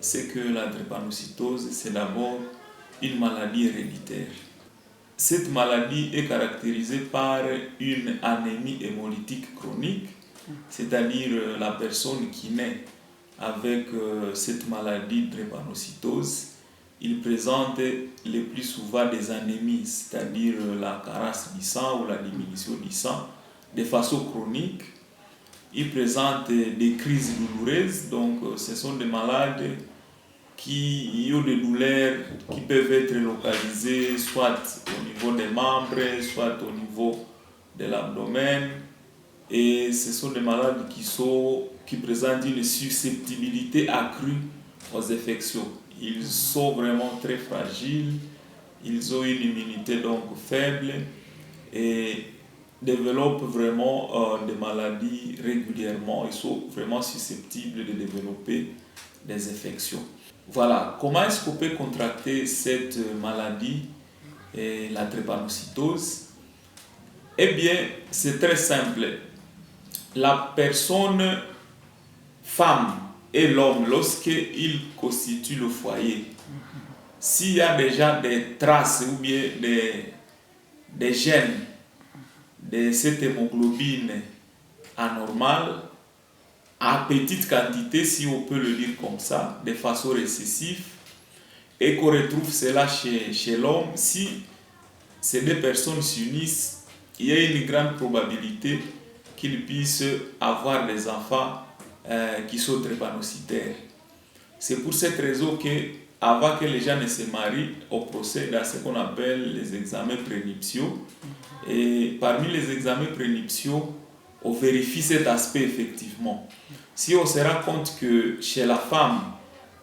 c'est que la drépanocytose, c'est d'abord une maladie héréditaire. Cette maladie est caractérisée par une anémie hémolytique chronique, c'est-à-dire la personne qui naît avec cette maladie de drépanocytose, il présente le plus souvent des anémies, c'est-à-dire la carasse du sang ou la diminution du sang, de façon chronique. Il présente des crises douloureuses, donc ce sont des malades qui ont des douleurs qui peuvent être localisées soit au niveau des membres, soit au niveau de l'abdomen. Et ce sont des malades qui présentent une susceptibilité accrue aux infections. Ils sont vraiment très fragiles, ils ont une immunité donc faible et développent vraiment des maladies régulièrement. Ils sont vraiment susceptibles de développer des infections. Voilà, comment est-ce qu'on peut contracter cette maladie, la drépanocytose? Eh bien, c'est très simple. La personne, femme et l'homme, lorsqu'ils constituent le foyer, s'il y a déjà des traces ou bien des gènes de cette hémoglobine anormale, à petite quantité, si on peut le dire comme ça, de façon récessive, et qu'on retrouve cela chez l'homme, si ces deux personnes s'unissent, il y a une grande probabilité qu'ils puissent avoir des enfants qui sont drépanocytaires. C'est pour cette raison que, avant que les gens ne se marient, on procède à ce qu'on appelle les examens prénuptiaux. Et parmi les examens prénuptiaux, on vérifie cet aspect effectivement. Si on se rend compte que chez la femme,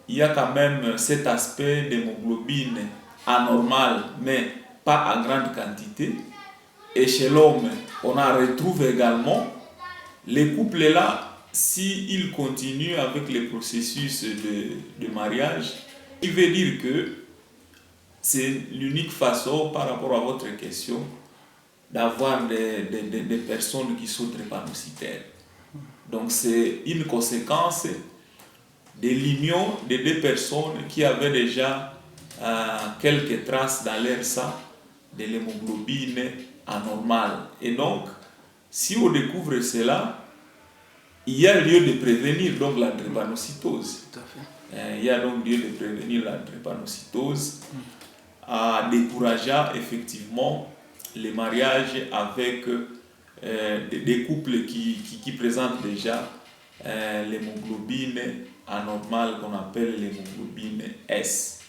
il y a quand même cet aspect d'hémoglobine anormal, mais pas à grande quantité, et chez l'homme, on en retrouve également, les couples-là, s'ils continuent avec le processus de mariage, il veut dire que c'est l'unique façon, par rapport à votre question, d'avoir des personnes qui sont drépanocytaires. Donc c'est une conséquence de l'union de deux personnes qui avaient déjà quelques traces dans leur sang de l'hémoglobine anormale. Et donc, si on découvre cela, il y a lieu de prévenir donc la drépanocytose. Tout à fait. Il y a donc lieu de prévenir la drépanocytose en décourageant effectivement les mariages avec des couples qui présentent déjà l'hémoglobine anormale qu'on appelle l'hémoglobine S.